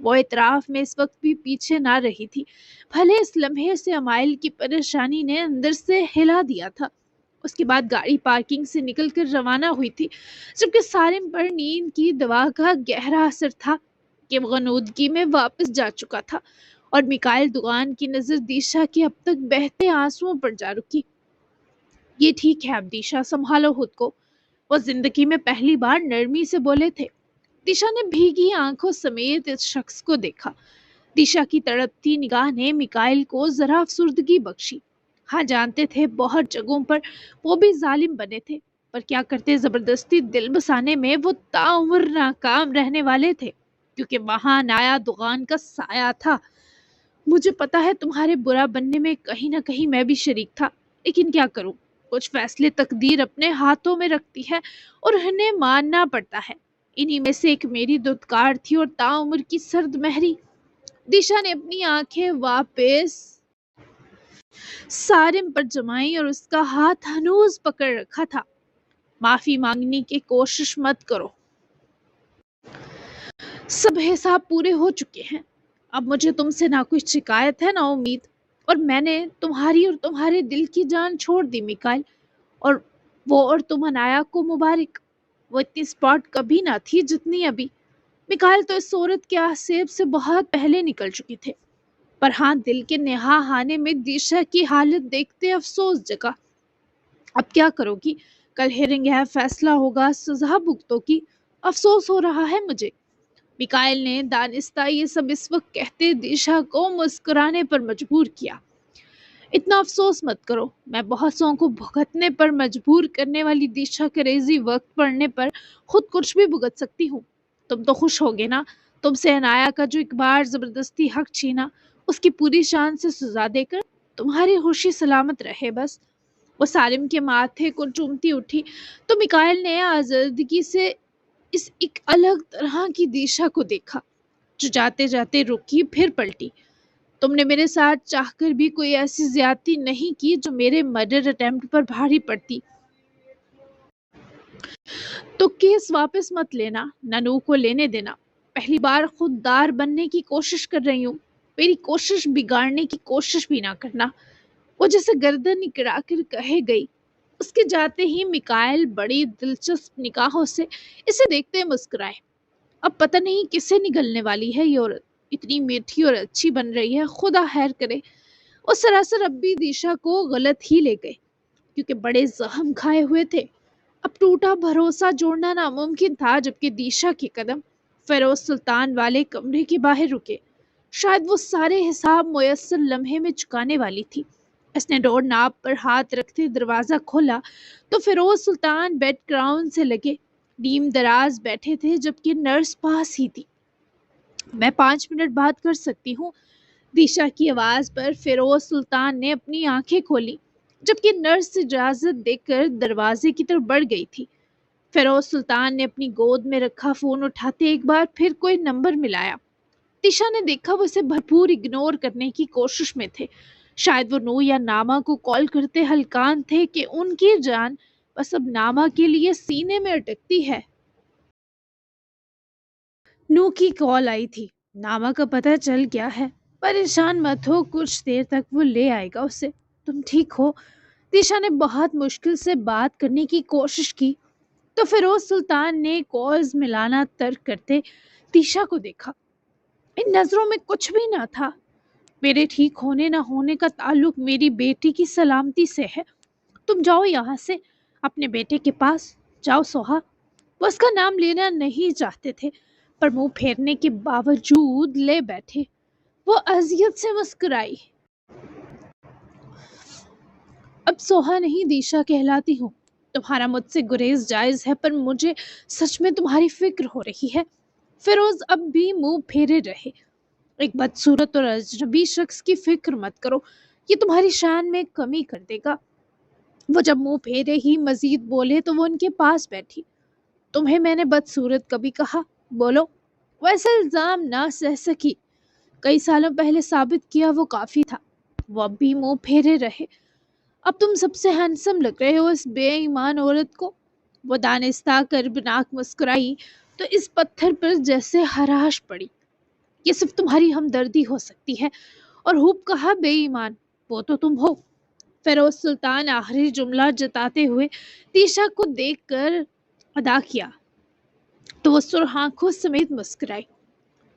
وہ اعتراف میں اس وقت بھی پیچھے نہ رہی تھی، بھلے اس لمحے سے امائل کی پریشانی نے اندر سے ہلا دیا تھا۔ اس کے بعد گاڑی پارکنگ سے نکل کر روانہ ہوئی تھی، جبکہ سالم پر نیند کی دوا کا گہرا اثر تھا کہ وہ غنودگی میں واپس جا چکا تھا، اور میکائل دوغان کی نظر دیشا کے اب تک بہتے آنسوؤں پر جا رکی۔ یہ ٹھیک ہے اب دیشا، سنبھالو خود کو، وہ زندگی میں پہلی بار نرمی سے بولے تھے۔ دیشا نے بھیگی آنکھوں سمیت اس شخص کو دیکھا۔ دیشا کی تڑپتی نگاہ نے میکائل کو ذرا افسردگی بخشی۔ ہاں جانتے تھے بہت جگہوں پر وہ بھی ظالم بنے تھے، پر کیا کرتے، زبردستی دل بسانے میں وہ تاعمر ناکام رہنے والے تھے، کیونکہ وہاں نایا دوغان کا سایہ تھا۔ مجھے پتا ہے تمہارے برا بننے میں کہیں نہ کہیں میں بھی شریک تھا، لیکن کیا کروں، کچھ فیصلے تقدیر اپنے ہاتھوں میں رکھتی ہے اور انہیں ماننا پڑتا ہے۔ انہی میں سے ایک میری دودکار تھی اور تاعمر کی سرد مہری۔ دیشا نے اپنی آنکھیں واپس سارم پر جمائی اور اس کا ہاتھ ہنوز پکڑ رکھا تھا۔ معافی مانگنے کی کوشش مت کرو، سب حساب پورے ہو چکے ہیں۔ اب مجھے تم سے نہ کوئی شکایت ہے نہ امید، اور میں نے تمہاری اور تمہارے دل کی جان چھوڑ دی میکائل، اور وہ اور تم انایا کو مبارک۔ وہ اتنی اسپاٹ کبھی نہ تھی جتنی ابھی۔ میکائل تو اس صورت کے آسیب سے بہت پہلے نکل چکی تھے، پر ہاں دل کے نہا خانے میں دیشا کی حالت دیکھتے افسوس جگا۔ اب کیا کرو گی؟ کل ہیرنگ ہے، فیصلہ ہوگا، سزا بھگتو گی۔ افسوس ہو رہا ہے مجھے۔ میکائل نے دانستہ یہ سب اس وقت کہتے دیشا کو مسکرانے پر مجبور کیا۔ اتنا افسوس مت کرو، میں بہت سو کو بھگتنے پر مجبور کرنے والی دیشا کریزی وقت پڑنے پر خود کچھ بھی بھگت سکتی ہوں۔ تم تو خوش ہوگے نا، تم سے عنایا کا جو ایک بار زبردستی حق چھینا، اس کی پوری شان سے سزا دے کر تمہاری خوشی سلامت رہے بس۔ وہ سالم کے ماتھے کو چومتی اٹھی تو میکائل نے آزردگی سے اس ایک الگ طرح کی دیشا کو دیکھا، جو جاتے جاتے رکی پھر پلٹی۔ تم نے میرے ساتھ چاہ کر بھی کوئی ایسی زیادتی نہیں کی جو میرے مرڈر اٹیمپٹ پر بھاری پڑتی۔ تو کیس واپس مت لینا، ننو کو لینے دینا۔ پہلی بار خوددار بننے کی کوشش کر رہی ہوں، میری کوشش بگاڑنے کی کوشش بھی نہ کرنا، وہ جیسے گردن اکڑا کر کہے گئی۔ اس کے جاتے ہی میکائل بڑی دلچسپ نگاہوں سے اسے دیکھتے مسکرائے۔ اب پتہ نہیں کسے نگلنے والی ہے یہ عورت، اتنی میٹھی اور اچھی بن رہی ہے، خدا خیر کرے۔ وہ سراسر اب بھی دیشا کو غلط ہی لے گئے، کیونکہ بڑے زخم کھائے ہوئے تھے۔ اب ٹوٹا بھروسہ جوڑنا ناممکن تھا، جبکہ دیشا کے قدم فیروز سلطان والے کمرے کے باہر رکے۔ شاید وہ سارے حساب میسر لمحے میں چکانے والی تھی۔ اس نے ڈور ناب پر ہاتھ رکھتے دروازہ کھولا تو فیروز سلطان بیڈ گراؤنڈ سے لگے نیم دراز بیٹھے تھے، جبکہ نرس پاس ہی تھی۔ میں 5 منٹ بات کر سکتی ہوں؟ دیشا کی آواز پر فیروز سلطان نے اپنی آنکھیں کھولی، جبکہ نرس اجازت دے کر دروازے کی طرف بڑھ گئی تھی۔ فیروز سلطان نے اپنی گود میں رکھا فون اٹھاتے ایک بار پھر کوئی نمبر ملایا۔ دیشا نے دیکھا وہ اسے بھرپور اگنور کرنے کی کوشش میں تھے۔ شاید وہ نو یا ناما کو کال کرتے ہلکان تھے کہ ان کی جان بس اب ناما کے لیے سینے میں اٹکتی ہے۔ نو کی کال آئی تھی، ناما کا پتہ چل گیا ہے، پریشان مت ہو، کچھ دیر تک وہ لے آئے گا اسے، تم ٹھیک ہو؟ دیشا نے بہت مشکل سے بات کرنے کی کوشش کی تو فیروز سلطان نے کالز ملانا ترک کرتے دیشا کو دیکھا۔ ان نظروں میں کچھ بھی نہ تھا۔ میرے ٹھیک ہونے نہ ہونے کا تعلق میری بیٹی کی سلامتی سے ہے۔ تم جاؤ یہاں سے، اپنے بیٹے کے پاس جاؤ سوہا۔ وہ اس کا نام لینا نہیں چاہتے تھے، پر منہ پھیرنے کے باوجود لے بیٹھے۔ وہ اذیت سے مسکرائی۔ اب سوہا نہیں دیشا کہلاتی ہوں۔ تمہارا مجھ سے گریز جائز ہے، پر مجھے سچ میں تمہاری فکر ہو رہی ہے۔ فیروز اب بھی منہ پھیرے رہے۔ ایک بدصورت اور اجنبی شخص کی فکر مت کرو، یہ تمہاری شان میں کمی کر دے گا۔ وہ جب منہ پھیرے ہی مزید بولے تو وہ ان کے پاس بیٹھی۔ تمہیں میں نے بدصورت کبھی کہا؟ بولو۔ ویسا الزام نہ سہ سکی، کئی سالوں پہلے ثابت کیا وہ کافی تھا۔ وہ اب بھی منہ پھیرے رہے۔ اب تم سب سے ہینڈسم لگ رہے ہو اس بے ایمان عورت کو۔ وہ دانستہ کربناک مسکرائی تو اس پتھر پر جیسے خراش پڑی۔ یہ صرف تمہاری ہمدردی ہو سکتی ہے۔ اور خوب کہا بے ایمان، وہ تو تم ہو۔ فیروز سلطان آخری جملہ جتاتے ہوئے تیشا کو دیکھ کر ادا کیا تو وہ سرخ آنکھوں سمیت مسکرائی۔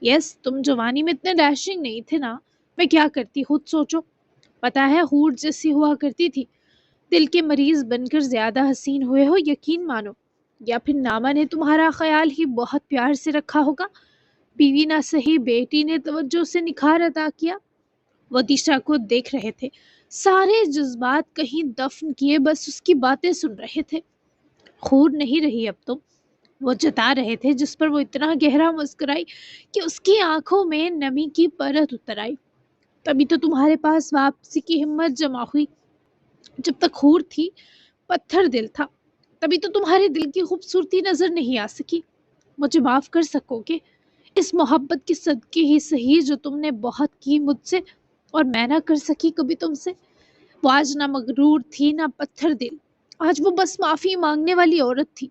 یس، تم جوانی میں اتنے ڈیشنگ نہیں تھے نا، میں کیا کرتی خود سوچو۔ پتا ہے ہور جیسی ہوا کرتی تھی، دل کے مریض بن کر زیادہ حسین ہوئے ہو یقین مانو، یا پھر ناما نے تمہارا خیال ہی بہت پیار سے رکھا ہوگا، بیوی نہ سہی بیٹی نے توجہ سے نکھار عطا کیا۔ وہ دیشا کو دیکھ رہے تھے، سارے جذبات کہیں دفن کیے بس اس کی باتیں سن رہے تھے۔ خور نہیں رہی اب تم، وہ جتا رہے تھے، جس پر وہ اتنا گہرا مسکرائی کہ اس کی آنکھوں میں نمی کی پرت اتر آئی۔ تبھی تو تمہارے پاس واپسی کی ہمت جمع ہوئی، جب تک خور تھی پتھر دل تھا، تبھی تو تمہارے دل کی خوبصورتی نظر نہیں آ سکی۔ مجھے معاف کر سکو گے اس محبت کے صدقے ہی صحیح جو تم نے بہت کی مجھ سے اور میں نہ کر سکی کبھی تم سے۔ وہ آج نہ مغرور تھی نہ پتھر دل، آج وہ بس معافی مانگنے والی عورت تھی،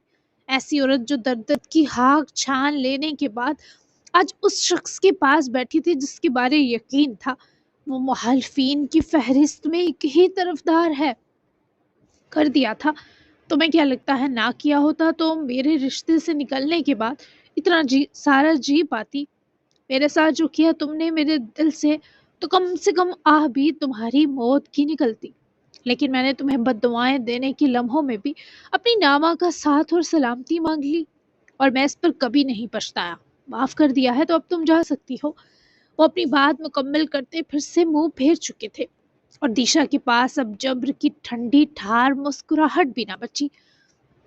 ایسی عورت جو درد کی ہاک چھان لینے کے بعد آج اس شخص کے پاس بیٹھی تھی جس کے بارے یقین تھا وہ مخالفین کی فہرست میں ایک ہی طرفدار ہے۔ کر دیا تھا، تمہیں کیا لگتا ہے نہ کیا ہوتا تو میرے رشتے سے نکلنے کے بعد اتنا سارا جی پاتی؟ میرے ساتھ جو کیا تم نے میرے دل سے کم آہ بھی تمہاری موت کی نکلتی، لیکن میں نے تمہیں بد دعائیں دینے کے لمحوں میں بھی اپنی نامہ کا ساتھ اور سلامتی مانگ لی، اور میں اس پر کبھی نہیں پچھتایا۔ معاف کر دیا ہے تو اب تم جا سکتی ہو۔ وہ اپنی بات مکمل کرتے پھر سے منہ پھیر چکے تھے، اور دیشا کے پاس اب جبر کی ٹھنڈی ٹھار مسکراہٹ بھی نہ بچی۔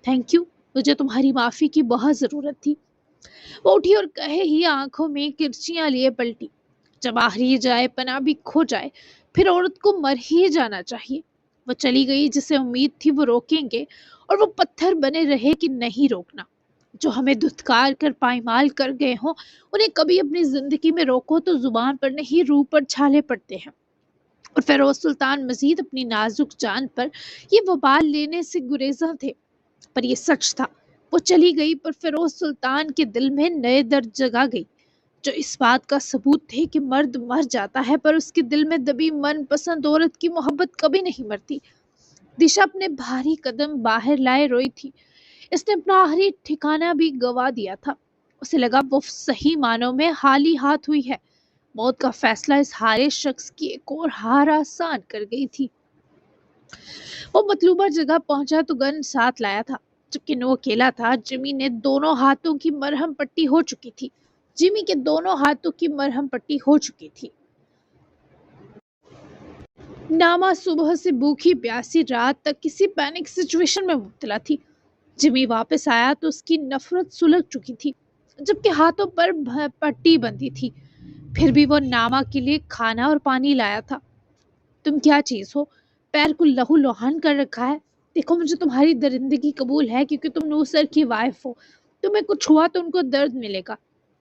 تھینک یو، مجھے تمہاری معافی کی بہت ضرورت تھی۔ وہ اٹھی اور کہے ہی آنکھوں میں کرچیاں لیے پلٹی۔ جب آخری جائے پناہ بھی کھو جائے پھر عورت کو مر ہی جانا چاہیے۔ وہ چلی گئی جسے امید تھی وہ روکیں گے، اور وہ پتھر بنے رہے کہ نہیں روکنا۔ جو ہمیں دھتکار کر پائمال کر گئے ہوں انہیں کبھی اپنی زندگی میں روکو تو زبان پر نہیں روح پر چھالے پڑتے ہیں۔ اور فیروز سلطان مزید اپنی نازک جان پر یہ وبال لینے سے گریزاں تھے، پر یہ سچ تھا۔ وہ چلی گئی پر فیروز سلطان کے دل میں نئے درد جگا گئی، جو اس بات کا ثبوت تھے کہ مرد مر جاتا ہے پر اس کے دل میں دبی من پسند عورت کی محبت کبھی نہیں مرتی۔ دشا اپنے بھاری قدم باہر لائے روئی تھی، اس نے اپنا آخری ٹھکانہ بھی گوا دیا تھا۔ اسے لگا وہ صحیح معنوں میں حالی ہاتھ ہوئی ہے، موت کا فیصلہ اس ہارے شخص کی ایک اور ہار آسان کر گئی تھی۔ وہ مطلوبہ جگہ پہنچا تو گن ساتھ لایا تھا، جبکہ وہ اکیلا تھا۔ جمی نے دونوں ہاتھوں کی مرہم پٹی ہو چکی تھی، جمی کے دونوں ہاتھوں کی مرہم پٹی ہو چکی تھی۔ ناما صبح سے بھوکی پیاسی رات تک کسی پینک سچویشن میں مبتلا تھی۔ جمی واپس آیا تو اس کی نفرت سلگ چکی تھی، جبکہ ہاتھوں پر پٹی بندھی تھی۔ پھر بھی وہ ناما کے لیے کھانا اور پانی لایا تھا۔ تم کیا چیز ہو، پیر کو لہو لوہان کر رکھا ہے؟ دیکھو مجھے تمہاری درندگی قبول ہے کیونکہ تم نوسر کی وائف ہو، تمہیں کچھ ہوا تو ان کو درد ملے گا،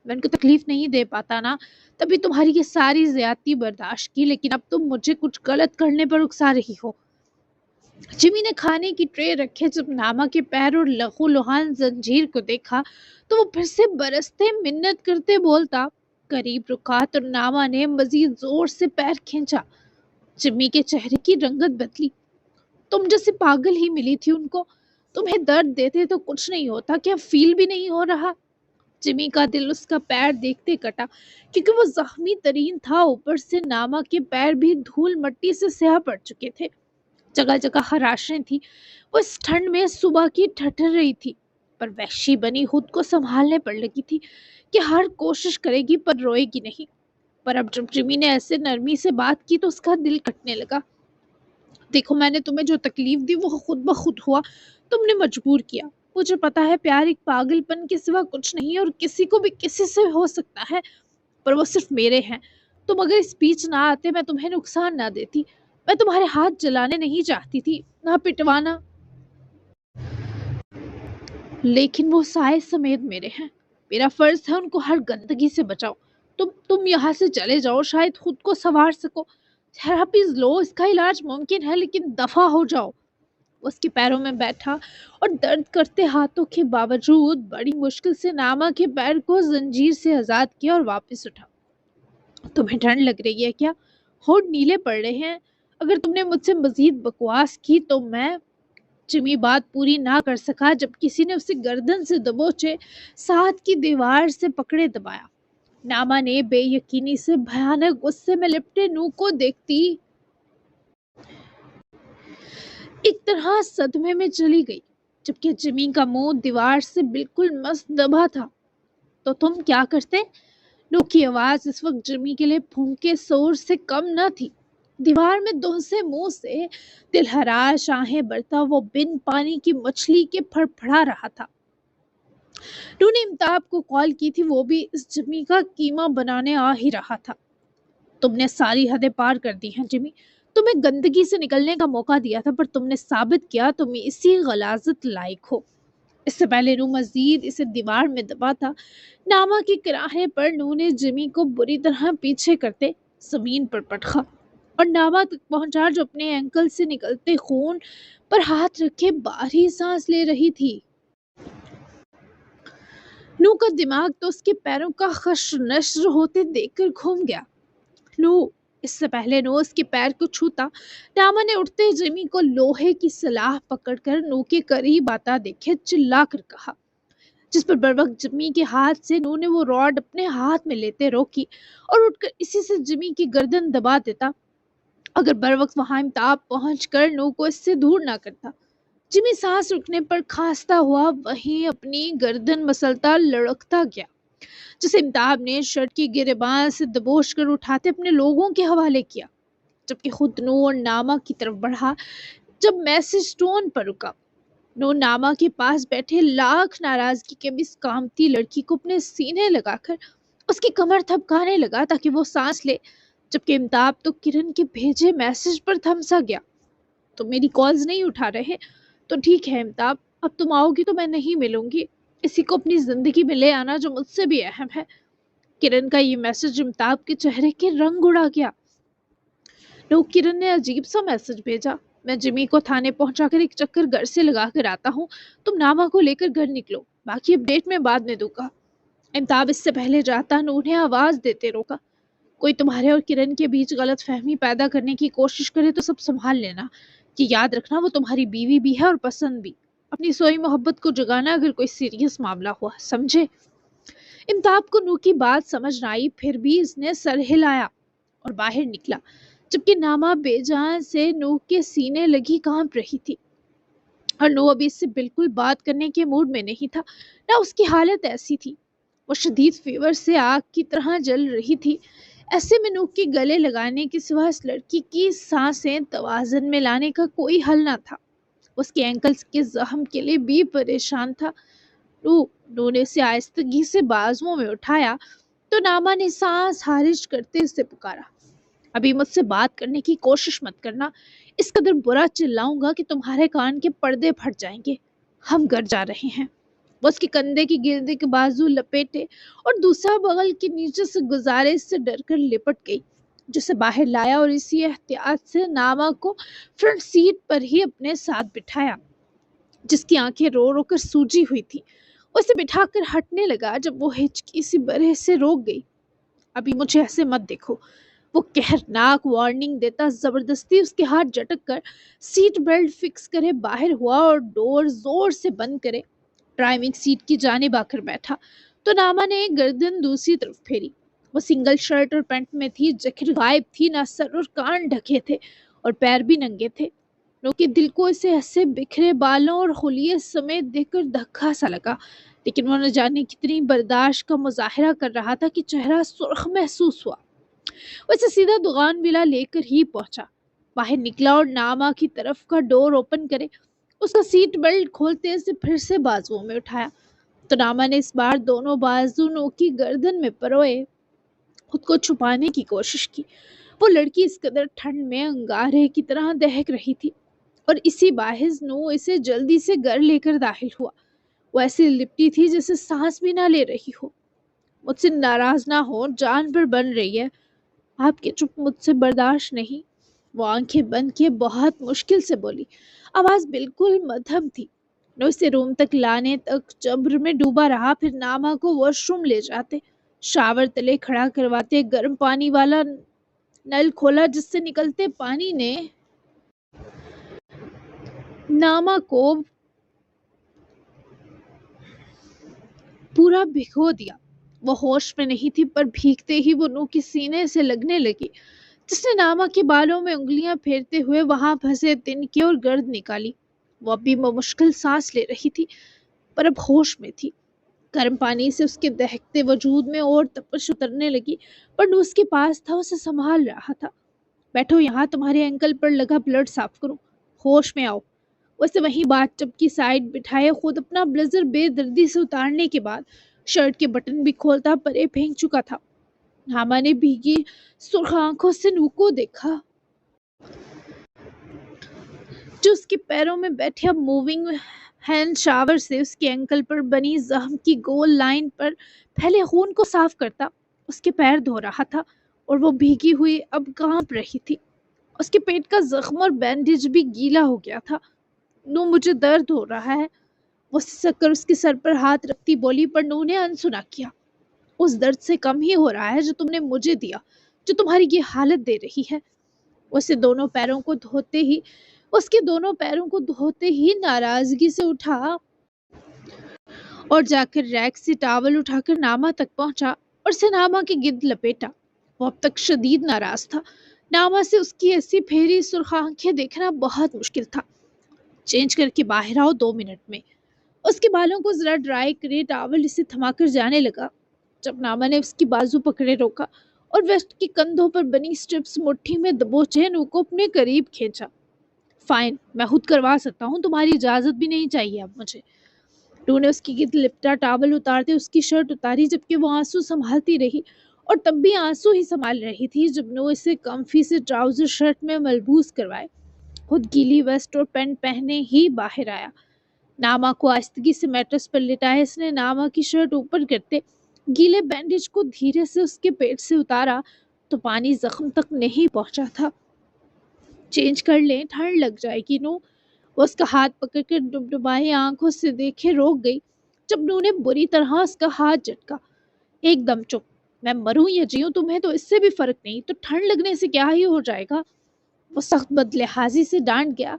میں ان کو تکلیف نہیں دے پاتا نا، تبھی تمہاری یہ ساری زیادتی برداشت کی، لیکن اب تم مجھے کچھ غلط کرنے پر اکسا رہی ہو۔ جمی نے کھانے کی ٹرے رکھے، جب ناما کے پیر اور لہو لوہان زنجیر کو دیکھا تو وہ پھر سے برستے منت کرتے بولتا۔ قریب رکا تو ناما نے مزید زور سے پیر کھینچا۔ جمی کے چہرے کی رنگت بدلی۔ تم جیسے پاگل ہی ملی تھی ان کو، تمہیں درد دیتے تو کچھ نہیں ہوتا، کیا فیل بھی نہیں ہو رہا؟ جمی کا دل اس کا پیر دیکھتے کٹا، کیونکہ وہ زخمی ترین تھا، اوپر سے ناما کے پیر بھی دھول مٹی سے سیاہ پڑ چکے تھے، جگہ جگہ خراشیں تھی۔ وہ اس ٹھنڈ میں صبح کی ٹھٹر رہی تھی، پر وحشی بنی خود کو سنبھالنے پر لگی تھی کہ ہر کوشش کرے گی پر روئے گی نہیں۔ پر اب جب جمی نے ایسے نرمی سے بات کی تو اس کا دل کٹنے لگا۔ دیکھو میں نے تمہیں جو تکلیف دی وہ خود بخود ہوا، تم نے مجبور کیا۔ مجھے پتا ہے پیار ایک پاگل پن کے سوا کچھ نہیں، اور کسی کو بھی کسی سے ہو سکتا ہے، پر وہ صرف میرے ہیں۔ تم اگر اس بیچ نہ آتے میں تمہیں نقصان نہ دیتی، میں تمہارے ہاتھ جلانے نہیں چاہتی تھی، نہ پٹوانا، لیکن وہ سائے سمیت میرے ہیں، میرا فرض ہے ان کو ہر گندگی سے بچاؤ۔ تم یہاں سے چلے جاؤ، شاید خود کو سنوار سکو، تھراپیز لو، اس کا علاج ممکن ہے، لیکن دفع ہو جاؤ۔ وہ اس کے پیروں میں بیٹھا اور درد کرتے ہاتھوں کے باوجود بڑی مشکل سے ناما کے پیر کو زنجیر سے آزاد کیا اور واپس اٹھا۔ تمہیں ٹھنڈ لگ رہی ہے کیا؟ ہونٹ نیلے پڑ رہے ہیں۔ اگر تم نے مجھ سے مزید بکواس کی تو میں… جمی بات پوری نہ کر سکا جب کسی نے اسے گردن سے دبوچے ساتھ کی دیوار سے پکڑے دبایا۔ ناما نے بے یقینی سے بھیانک غصے میں لپٹے نو کو دیکھتی ایک طرح صدمے میں چلی گئی، جبکہ جمی کا منہ دیوار سے بالکل مست دبا تھا۔ تو تم کیا کرتے؟ نو کی آواز اس وقت جمی کے لیے پھونکے شور سے کم نہ تھی۔ دیوار میں دھنسے منہ سے دل ہراش آہیں برتا وہ بن پانی کی مچھلی کے پھڑپڑا رہا تھا۔ نو نے امتاب کو کال کی تھی، وہ بھی اس جمی کا قیمہ بنانے آ ہی رہا تھا۔ تم نے ساری حدیں پار کر دی ہیں جمی، تمہیں گندگی سے نکلنے کا موقع دیا تھا پر تم نے ثابت کیا تم اسی غلاظت لائق ہو۔ اس سے پہلے نو مزید اسے دیوار میں دبا تھا، ناما کے کراہنے پر نو نے جمی کو بری طرح پیچھے کرتے زمین پر پٹخا اور ناما تک پہنچا جو اپنے اینکل سے نکلتے خون پر ہاتھ رکھے بھاری سانس لے رہی تھی۔ نو کا دماغ تو اس کے پیروں کا خشر نشر ہوتے دیکھ کر گھوم گیا۔ نو… اس سے پہلے نو اس کے پیر کو چھوتا، ناما نے اٹھتے جمی کو لوہے کی سلاح پکڑ کر نو کے قریب آتا دیکھے چلا کر کہا، جس پر بروقت جمی کے ہاتھ سے نو نے وہ راڈ اپنے ہاتھ میں لیتے روکی اور اٹھ کر اسی سے جمی کی گردن دبا دیتا اگر بروقت وہاں امتاب پہنچ کر نو کو اس سے دور نہ کرتا۔ جمی سانس رکنے پر کھانستا ہوا وہیں اپنی گردن مسلتا لڑکتا گیا، جسے امتاب نے شرٹ کی گریباں سے دبوچ کر اٹھاتے اپنے لوگوں کے حوالے کیا، جبکہ خود نو اور ناما کی طرف بڑھا۔ جب میسج ٹون پر رکا، نو ناما کے پاس بیٹھے لاکھ ناراضگی کے بھی اس کامتی لڑکی کو اپنے سینے لگا کر اس کی کمر تھپکانے لگا تاکہ وہ سانس لے، جبکہ امتاب تو کرن کے بھیجے میسج پر تھمسا گیا۔ تم میری کالز نہیں اٹھا رہے تو ٹھیک ہے امتاب، اب تم آؤ گی تو میں نہیں ملوں گی، اسی کو اپنی زندگی میں لے آنا جو مجھ سے بھی اہم ہے۔ کرن کا یہ میسج امتاب کے چہرے کے رنگ اڑا گیا۔ نو، کرن نے عجیب سا میسج بھیجا، میں جمی کو تھانے پہنچا کر ایک چکر گھر سے لگا کر آتا ہوں، تم ناما کو لے کر گھر نکلو، باقی اپڈیٹ میں بعد میں دوں گا۔ امتاب اس سے پہلے جاتا نو نے آواز دیتے روکا، کوئی تمہارے اور کرن کے بیچ غلط فہمی پیدا کرنے کی کوشش کرے تو سب سنبھال لینا، یہ یاد رکھنا وہ تمہاری بیوی بھی ہے اور پسند بھی، اپنی سوئی محبت کو جگانا اگر کوئی سیریس معاملہ ہوا، سمجھے؟ امتاب کو نو کی بات سمجھ نہ آئی، پھر بھی اس نے سر ہلایا اور باہر نکلا، جبکہ ناما بے جان سے نو کے سینے لگی کانپ رہی تھی اور نو ابھی اس سے بالکل بات کرنے کے موڈ میں نہیں تھا، نہ اس کی حالت ایسی تھی، وہ شدید فیور سے آگ کی طرح جل رہی تھی۔ ایسے میں نو کے گلے لگانے کے سوا اس لڑکی کی سانسیں توازن میں لانے کا کوئی حل نہ تھا، اس کے اینکلز کے زخم کے لیے بھی پریشان تھا۔ نو نے اسے آہستگی سے بازوؤں میں اٹھایا تو ناما نے سانس خارج کرتے اسے پکارا، ابھی مجھ سے بات کرنے کی کوشش مت کرنا، اس قدر برا چلاؤں گا کہ تمہارے کان کے پردے پھٹ جائیں گے، ہم گھر جا رہے ہیں۔ وہ اس کے کندھے کی گردے کے بازو لپیٹے اور دوسرا بغل کے نیچے سے گزارے سے ڈر کر لپٹ گئی، جسے باہر لایا اور اسی احتیاط سے ناما کو فرنٹ سیٹ پر ہی اپنے ساتھ بٹھایا، جس کی آنکھیں رو رو کر سوجی ہوئی تھی۔ اسے بٹھا کر ہٹنے لگا جب وہ ہچکی سی برے سے روک گئی۔ ابھی مجھے ایسے مت دیکھو، وہ قہرناک وارننگ دیتا زبردستی اس کے ہاتھ جھٹک کر سیٹ بیلٹ فکس کرے باہر ہوا اور ڈور زور سے بند کرے ڈرائیونگ سیٹ کی جانب آ کر بیٹھا تو ناما نے گردن دوسری طرف پھیری۔ وہ سنگل شرٹ اور پینٹ میں تھی، جیکٹ غائب تھی، نہ سر اور کان ڈھکے تھے اور پیر بھی ننگے تھے۔ نو کے دل کو اسے ایسے بکھرے بالوں اور خلیے سمیت دیکھ کر دھکا سا لگا، لیکن وہ نہ جانے کتنی برداشت کا مظاہرہ کر رہا تھا کہ چہرہ سرخ محسوس ہوا۔ وہ اسے سیدھا دکان ولا لے کر ہی پہنچا، باہر نکلا اور ناما کی طرف کا ڈور اوپن کرے اس کا سیٹ بیلٹ کھولتے اسے پھر سے بازوؤں میں اٹھایا تو ناما نے اس بار دونوں بازو نو کی گردن میں پروئے خود کو چھپانے کی کوشش کی۔ وہ لڑکی اس قدر ٹھنڈ میں انگارے کی طرح دہک رہی تھی اور اسی باعث نو اسے جلدی سے گھر لے کر داخل ہوا۔ وہ ایسی لپٹی تھی جیسے سانس بھی نہ لے رہی ہو۔ مجھ سے ناراض نہ ہو، جان پر بن رہی ہے، آپ کی چپ مجھ سے برداشت نہیں، وہ آنکھیں بند کیے بہت مشکل سے بولی، آواز بالکل مدھم تھی۔ نو اسے روم تک لانے تک جبر میں ڈوبا رہا، پھر ناما کو واش روم لے جاتے، شاور تلے کھڑا کرواتے گرم پانی والا نل کھولا، جس سے نکلتے پانی نے ناما کو پورا بھگو دیا۔ وہ ہوش میں نہیں تھی، پر بھیگتے ہی وہ نو کے سینے سے لگنے لگی، جس نے ناما کے بالوں میں انگلیاں پھیرتے ہوئے وہاں پھنسے تنکے اور گرد نکالی۔ وہ اب بھی مشکل سانس لے رہی تھی، پر اب ہوش میں تھی۔ گرم پانی سے اس کے دہکتے وجود میں اور تپش اترنے لگی، پر نو اس کے پاس تھا، اسے سنبھال رہا تھا۔ بیٹھو یہاں، تمہارے اینکل پر لگا بلڈ صاف کروں، ہوش میں آؤ۔ اسے وہیں باتھ ٹب کی سائڈ بٹھائے خود اپنا بلیزر بے دردی سے اتارنے کے بعد شرٹ کے بٹن بھی کھولتا پرے پھینک چکا تھا۔ ناما نے بھیگی سرخ آنکھوں سے نو کو دیکھا، جو اس کے پیروں میں بیٹھے اب موونگ ہینڈ شاور سے اس کے اینکل پر بنی زخم کی گول لائن پر پھیلے خون کو صاف کرتا۔ اس کے پیر دھو رہا تھا اور وہ بھیگی ہوئی اب کانپ رہی تھی۔ اس کے پیٹ کا زخم اور بینڈیج بھی گیلا ہو گیا تھا۔ نو، مجھے درد ہو رہا ہے، وہ سسک کر اس کے سر پر ہاتھ رکھتی بولی، پر نو نے انسنا کیا۔ اس درد سے کم ہی ہو رہا ہے جو تم نے مجھے دیا، جو تمہاری یہ حالت دے رہی ہے۔ اس کے دونوں پیروں کو دھوتے ہی ناراضگی سے اٹھا اور جا کر ریک سے ٹاول اٹھا کر ناما تک پہنچا اور اسے ناما کے گرد لپیٹا۔ وہ اب تک شدید ناراض تھا۔ ناما سے اس کی ایسی پھیری سرخ آنکھیں دیکھنا بہت مشکل تھا۔ چینج کر کے باہر آؤ 2 منٹ میں۔ اس کے بالوں کو ذرا ڈرائی کرے ٹاول اسے تھما کر جانے لگا۔ جب ناما نے اس کی بازو پکڑے روکا اور ویسٹ کے کندھوں پر بنی سٹرپس مٹھی میں دبوچے نو کو اپنے قریب کھینچا۔ فائن، میں خود کروا سکتا ہوں، تمہاری اجازت بھی نہیں چاہیے اب مجھے۔ نو نے اس کی گرد لپٹا ٹاول اتارتے اس کی شرٹ اتاری، جبکہ وہ آنسو سنبھالتی رہی، اور تب بھی آنسو ہی سنبھال رہی تھی جب نو اسے کمفی سے ٹراؤزر شرٹ میں ملبوس کروائے، خود گیلی ویسٹ اور پینٹ پہنے ہی باہر آیا۔ ناما کو آہستگی سے میٹرس پر لٹائے اس نے ناما کی شرٹ اوپر کرتے گیلے بینڈیج کو دھیرے سے اس کے پیٹ سے اتارا تو پانی زخم تک نہیں پہنچا تھا۔ چینج کر لیں، ٹھنڈ لگ جائے گی نو۔ وہ اس کا ہاتھ پکڑ کر ڈبڈبائی آنکھوں سے دیکھے روک گئی جب نو نے بری طرح اس کا ہاتھ جھٹکا۔ ایک دم چپ، میں مروں یا جیوں تمہیں تو اس سے بھی فرق نہیں، تو ٹھنڈ لگنے سے کیا ہی ہو جائے گا۔ وہ سخت بدلحاظی سے ڈانٹ گیا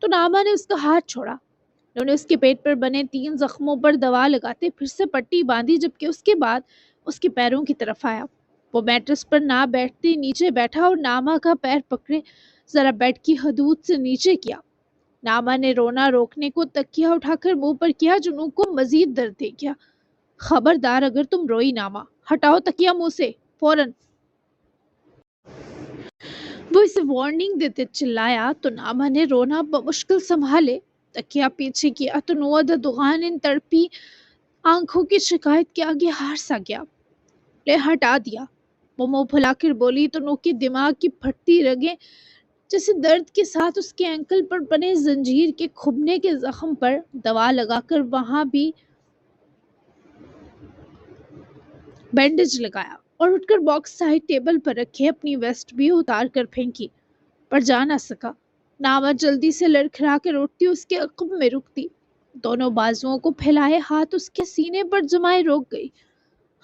تو ناما نے اس کا ہاتھ چھوڑا۔ انہوں نے اس کے پیٹ پر بنے 3 زخموں پر دوا لگاتے پھر سے پٹی باندھی، جبکہ اس کے بعد اس کے پیروں کی طرف آیا۔ وہ میٹرس پر نہ بیٹھتے نیچے بیٹھا اور ناما کا پیر پکڑے ذرا بیڈ کی حدود سے نیچے کیا۔ ناما نے رونا روکنے کو تکیہ اٹھا کر منہ پر کیا، جو نو کو مزید درد دے گیا۔ خبردار اگر تم روئی ناما، ہٹاؤ تکیہ منہ سے، فوراً۔ وہ اسے وارننگ دیتے چلایا تو ناما نے رونا بمشکل سنبھالے تکیہ پیچھے کیا تو نو دغان ان تڑپی آنکھوں کی شکایت کے آگے ہار سا گیا۔ لے ہٹا دیا، وہ منہ پھلا کر بولی تو نو کے دماغ کی پھٹتی رگیں جیسے درد کے ساتھ اس کے اینکل پر بنے زنجیر کے کھبنے کے زخم پر دوا لگا کر وہاں بھی بینڈیج لگایا اور اٹھ کر باکس سائڈ ٹیبل پر رکھے اپنی ویسٹ بھی اتار کر پھینکی، پر جا نہ سکا۔ ناما جلدی سے لڑکھڑا کر اٹھتی اس کے عقب میں رکتی، دونوں بازوؤں کو پھیلائے ہاتھ اس کے سینے پر جمائے روک گئی۔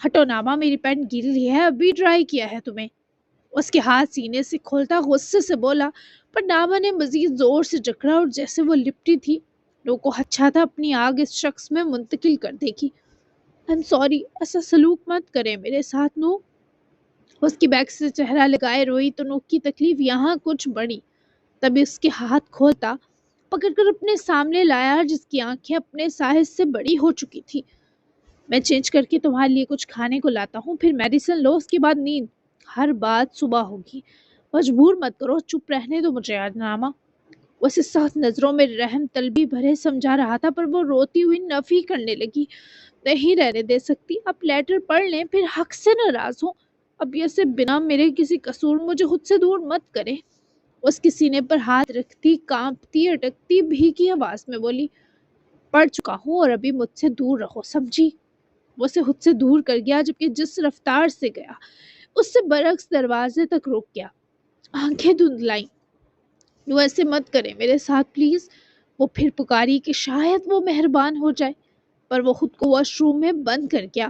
ہٹو ناما، میری پینٹ گیلی ہے، ابھی ڈرائی کیا ہے تمہیں؟ اس کے ہاتھ سینے سے کھولتا غصے سے بولا، پر ناما نے مزید زور سے جکڑا اور جیسے وہ لپٹی تھی نو کو اچھا تھا اپنی آگ اس شخص میں منتقل کر دے گی۔ I'm sorry، ایسا سلوک مت کرے میرے ساتھ نو۔ اس کی بیک سے چہرہ لگائے روئی تو نو کی تکلیف یہاں کچھ بڑھی، تبھی اس کے ہاتھ کھولتا پکڑ کر اپنے سامنے لایا جس کی آنکھیں اپنے سائز سے بڑی ہو چکی تھی۔ میں چینج کر کے تمہارے لیے کچھ کھانے کو لاتا ہوں، پھر میڈیسن لو، اس کے بعد نیند، ہر بات صبح ہوگی، مجبور مت کرو، چپ رہنے دو مجھے آج ناما۔ وہ اسے سخت نظروں میں رحم طلبی بھرے سمجھا رہا تھا، پر وہ روتی ہوئی نفی کرنے لگی، نہیں رہنے دے سکتی، اب لیٹر پڑھ لیں، پھر حق سے ناراض ہوں، اب یہ سے بنا میرے کسی قصور مجھے خود سے دور مت کرے۔ اس کے سینے پر ہاتھ رکھتی کانپتی اٹکتی بھیگی آواز میں بولی، پڑھ چکا ہوں اور ابھی مجھ سے دور رہو، سمجھی؟ وہ اسے خود سے دور کر گیا، جبکہ جس رفتار سے گیا اس سے برعکس دروازے تک رک گیا، آنکھیں دھندلائیں۔ وہ ایسے مت کرے میرے ساتھ پلیز، وہ پھر پکاری کہ شاید وہ مہربان ہو جائے، پر وہ خود کو واش روم میں بند کر گیا۔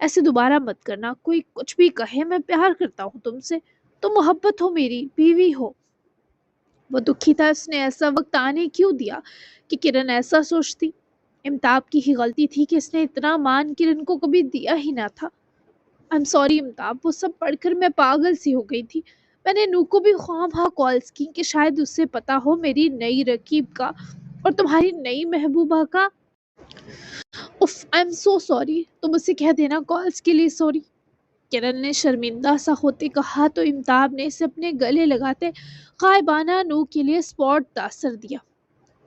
ایسے دوبارہ مت کرنا، کوئی کچھ بھی کہے، میں پیار کرتا ہوں تم سے، تم محبت ہو، میری بیوی ہو۔ وہ دکھی تھا، اس نے ایسا وقت آنے کیوں دیا کہ کرن ایسا سوچتی۔ امتاب کی ہی غلطی تھی کہ اس نے اتنا مان کرن کو کبھی دیا ہی نہ تھا۔ I'm sorry امتاب، وہ سب پڑھ کر میں پاگل سی ہو گئی تھی۔ میں نے نو کو بھی خواہ مخواہ کالز کی کہ شاید اس سے پتا ہو میری نئی رقیب کا اور تمہاری نئی محبوبہ کا۔ اف I'm so sorry، تم اسے کہہ دینا کالز کے لیے سوری۔ کرن نے شرمندہ سا ہوتے کہا تو امتاب نے اسے اپنے گلے لگاتے غائبانہ نو کے لیے اسپاٹ تاثر دیا۔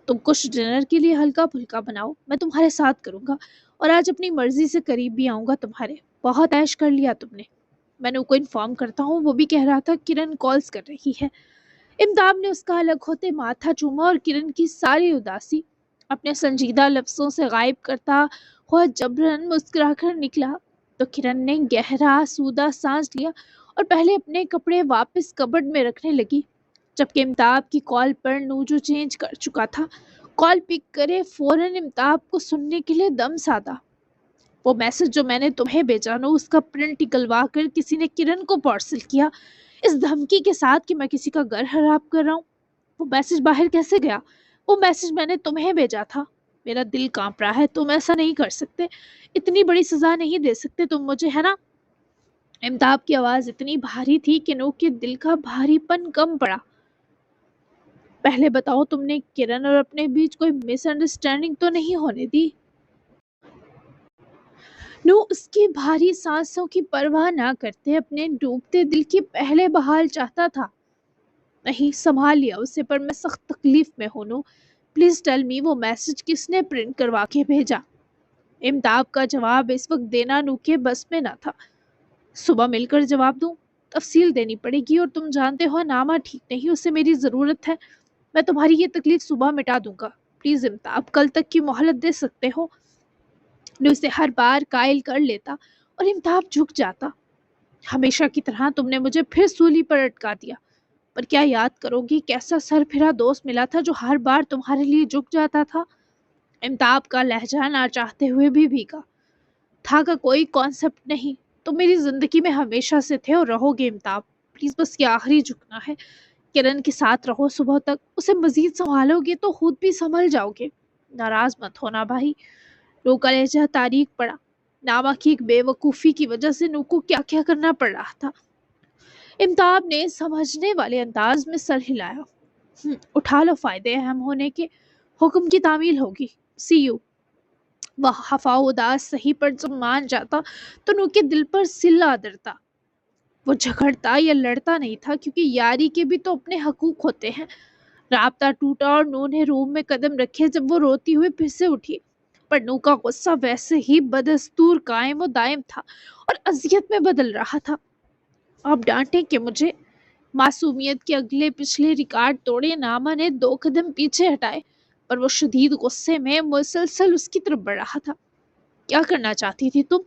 تم کچھ ڈنر کے لیے ہلکا پھلکا بناؤ، میں تمہارے ساتھ کروں گا، اور آج اپنی مرضی سے قریب بھی آؤں گا تمہارے۔ بہت عیش کر لیا تم نے۔ میں نو کو انفارم کرتا ہوں، وہ بھی کہہ رہا تھا کرن کالز کر رہی ہے۔ امتاب نے اس کا الگ ہوتے ماتھا چوما اور کرن کی ساری اداسی اپنے سنجیدہ لفظوں سے غائب کرتا ہوا جبرن مسکرا کر نکلا تو کرن نے گہرا آسودہ سانس لیا اور پہلے اپنے کپڑے واپس کبڈ میں رکھنے لگی، جبکہ امتاب کی کال پر نو جو چینج کر چکا تھا کال پک کرے فوراً امتاب کو سننے کے لیے دم سادہ۔ وہ میسج جو میں نے تمہیں بھیجا نو، اس کا پرنٹ نکلوا کر کسی نے کرن کو پارسل کیا اس دھمکی کے ساتھ کہ میں کسی کا گھر خراب کر رہا ہوں۔ وہ میسج باہر کیسے گیا؟ وہ میسج میں نے تمہیں بھیجا تھا۔ میرا دل کانپ رہا ہے، تم ایسا نہیں کر سکتے، اتنی بڑی سزا نہیں دے سکتے تم مجھے، ہے نا؟ امتاب کی آواز اتنی بھاری تھی کہ نو کے دل کا بھاری پن کم پڑا۔ پہلے بتاؤ، تم نے کرن اور اپنے بیچ کوئی مس انڈرسٹینڈنگ تو نہیں ہونے دی؟ نو اس کی بھاری سانسوں کی پرواہ نہ کرتے اپنے ڈوبتے دل کی پہلے بحال چاہتا تھا۔ نہیں، سنبھال لیا اسے، پر میں سخت تکلیف میں ہوں نو، پلیز ٹیل می وہ میسج کس نے پرنٹ کروا کے بھیجا؟ امتاب کا جواب اس وقت دینا نو کے بس میں نہ تھا۔ صبح مل کر جواب دوں؟ تفصیل دینی پڑے گی، اور تم جانتے ہو نامہ ٹھیک نہیں، اسے میری ضرورت ہے۔ میں تمہاری یہ تکلیف صبح مٹا دوں گا، پلیز امتاب کل تک کی مہلت دے سکتے ہو؟ نو اسے ہر بار قائل کر لیتا اور امتاب جھک جاتا۔ ہمیشہ کی طرح تم نے مجھے پھر سولی پر اٹکا دیا، پر کیا یاد کرو گی کیسا سر پھرا دوست ملا تھا جو ہر بار تمہارے لیے جھک جاتا تھا؟ امتاب کا لہجہ نہ چاہتے ہوئے بھی بھیگا تھا کا کوئی کانسیپٹ نہیں۔ تم میری زندگی میں ہمیشہ سے تھے اور رہو گے امتاب، پلیز بس یہ آخری جھکنا ہے۔ کرن کے ساتھ رہو صبح تک، اسے مزید سنبھالو گے تو خود بھی سنبھل جاؤ گے۔ ناراض مت ہونا بھائی۔ نو کا لہجہ تاریک پڑا۔ ناما کی ایک بے وقوفی کی وجہ سے نو کو کیا کیا کرنا پڑ رہا تھا۔ امتاب نے سمجھنے والے انداز میں سر ہلایا۔ اٹھا لو فائدے اہم ہونے کے، حکم کی تعمیل ہوگی، سی یو۔ وہ خفا اداس سہی پر جب مان جاتا تو نو کے دل پر سل آدرتا۔ وہ جھگڑتا یا لڑتا نہیں تھا، کیونکہ یاری کے بھی تو اپنے حقوق ہوتے ہیں۔ رابطہ ٹوٹا اور نو نے روم میں قدم رکھے جب وہ روتی ہوئی پھر سے اٹھی، پر نو کا غصہ ویسے ہی بدستور قائم و دائم تھا اور اذیت میں بدل رہا تھا۔ آپ ڈانٹیں کہ مجھے؟ معصومیت کے اگلے پچھلے ریکارڈ توڑے ناما نے 2 قدم پیچھے ہٹائے، پر وہ شدید غصے میں مسلسل اس کی طرف بڑھ رہا تھا۔ کیا کرنا چاہتی تھی تم؟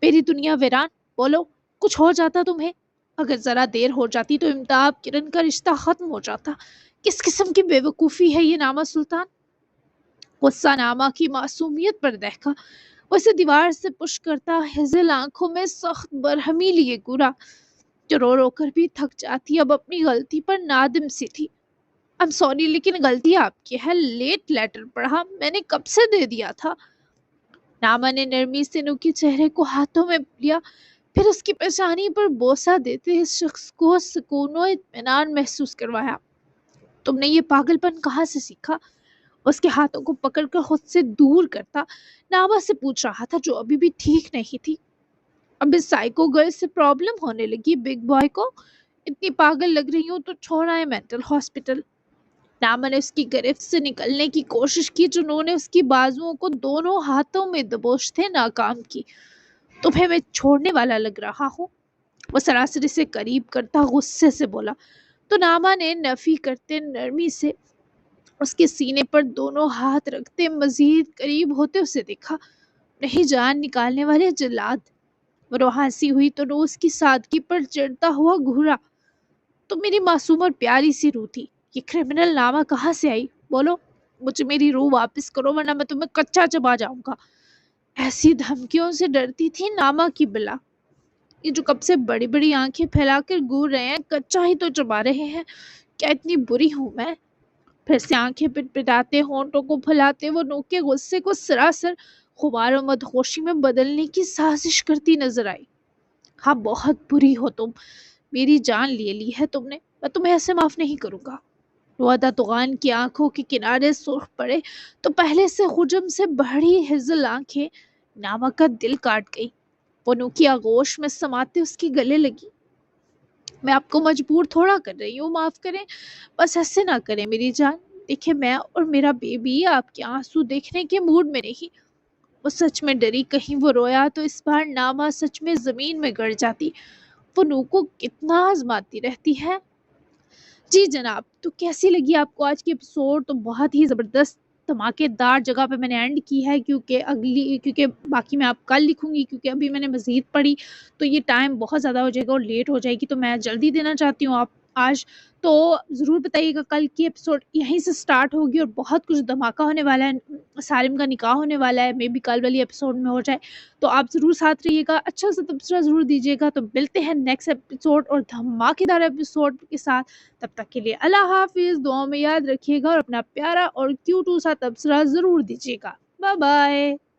میری دنیا ویران؟ بولو، کچھ ہو جاتا تمہیں؟ اگر ذرا دیر ہو جاتی تو امتاب کرن کا رشتہ ختم ہو جاتا۔ کس قسم کی بے وقوفی ہے یہ ناما سلطان؟ غصہ ناما کی معصومیت پر دہکا۔ وہ اسے دیوار سے پش کرتا ہزل آنکھوں میں سخت برہمی لیے گورا، جو رو رو کر بھی تھک جاتی اب اپنی غلطی پر نادم سی تھی۔ I'm sorry، لیکن غلطی آپ کی ہے، لیٹ لیٹر پڑھا، میں نے کب سے دے دیا تھا۔ ناما نے نرمی سے نو کے چہرے کو ہاتھوں میں لیا، پھر اس کی پیشانی پر بوسہ دیتے اس شخص کو سکون و اطمینان محسوس کروایا۔ تم نے یہ پاگل پن کہاں سے سیکھا؟ اس کے ہاتھوں کو پکڑ کر خود سے دور کرتا ناما سے پوچھ رہا تھا، جو ابھی بھی ٹھیک نہیں تھی۔ اب اس سائیکو گرل سے پرابلم ہونے لگی بگ بوائے کو، اتنی پاگل لگ رہی ہوں تو چھوڑا ہے مینٹل ہاسپٹل۔ ناما نے اس کی گرفت سے نکلنے کی کوشش کی، جنہوں نے اس کی بازوؤں کو دونوں ہاتھوں میں دبوچتے ناکام کی۔ تمہیں میں چھوڑنے والا لگ رہا ہوں؟ وہ سراسر سے قریب کرتا غصے سے بولا تو ناما نے نفی کرتے نرمی سے اس کے سینے پر دونوں ہاتھ رکھتے مزید قریب ہوتے اسے دیکھا۔ نہیں، جان نکالنے والے جلاد۔ وہ روحانسی ہوئی تو نو اس کی سادگی پر چڑھتا ہوا گھورا۔ تو میری معصوم اور پیاری سی روح تھی، یہ کرمنل نامہ کہاں سے آئی؟ بولو۔ مجھے میری روح واپس کرو ورنہ میں تمہیں کچا چبا جاؤں گا۔ ایسی دھمکیوں سے ڈرتی تھی ناما کی بلا، یہ جو کب سے بڑی بڑی آنکھیں پھیلا کر گور رہے ہیں، کچا ہی تو چبا رہے ہیں۔ کیا اتنی بری ہوں میں؟ پھر سے آنکھیں پٹ پٹاتے، ہونٹوں کو پھلاتے، وہ نوک کے غصے کو سراسر غبار و مدہوشی میں بدلنے کی سازش کرتی نظر آئی۔ ہاں، بہت بری ہو تم، میری جان لے لی ہے تم نے، میں تمہیں ایسے معاف نہیں کروں گا۔ روادہ توغان کی آنکھوں کے کنارے سرخ پڑے تو پہلے سے خجم سے بڑی ہزل آنکھیں ناما کا دل کاٹ گئی۔ وہ نوکی آغوش میں سماتے اس کے گلے لگی۔ میں آپ کو مجبور تھوڑا کر رہی ہوں، معاف کریں، بس ایسے نہ کریں میری جان۔ دیکھیں، میں اور میرا بیبی آپ کے آنسو دیکھنے کے موڈ میں نہیں۔ وہ سچ میں ڈری کہیں وہ رویا تو اس بار ناما سچ میں زمین میں گڑ جاتی۔ وہ نو کو کتنا آزماتی رہتی ہے۔ جی جناب، تو کیسی لگی آپ کو آج کی ایپیسوڈ؟ تو بہت ہی زبردست دھماکے دار جگہ پہ میں نے اینڈ کی ہے، کیونکہ باقی میں آپ کل لکھوں گی، کیونکہ ابھی میں نے مزید پڑھی تو یہ ٹائم بہت زیادہ ہو جائے گا اور لیٹ ہو جائے گی، تو میں جلدی دینا چاہتی ہوں آپ آج۔ تو ضرور بتائیے گا، کل کی ایپیسوڈ یہیں سے سٹارٹ ہوگی اور بہت کچھ دھماکہ ہونے والا ہے، سالم کا نکاح ہونے والا ہے، مے بی کل والی ایپیسوڈ میں ہو جائے، تو آپ ضرور ساتھ رہیے گا، اچھا سا تبصرہ ضرور دیجیے گا۔ تو ملتے ہیں نیکسٹ ایپیسوڈ اور دھماکے دار ایپیسوڈ کے ساتھ، تب تک کے لیے اللہ حافظ، دعاؤں میں یاد رکھیے گا اور اپنا پیارا اور کیوٹو سا تبصرہ ضرور دیجیے گا۔ Bye bye.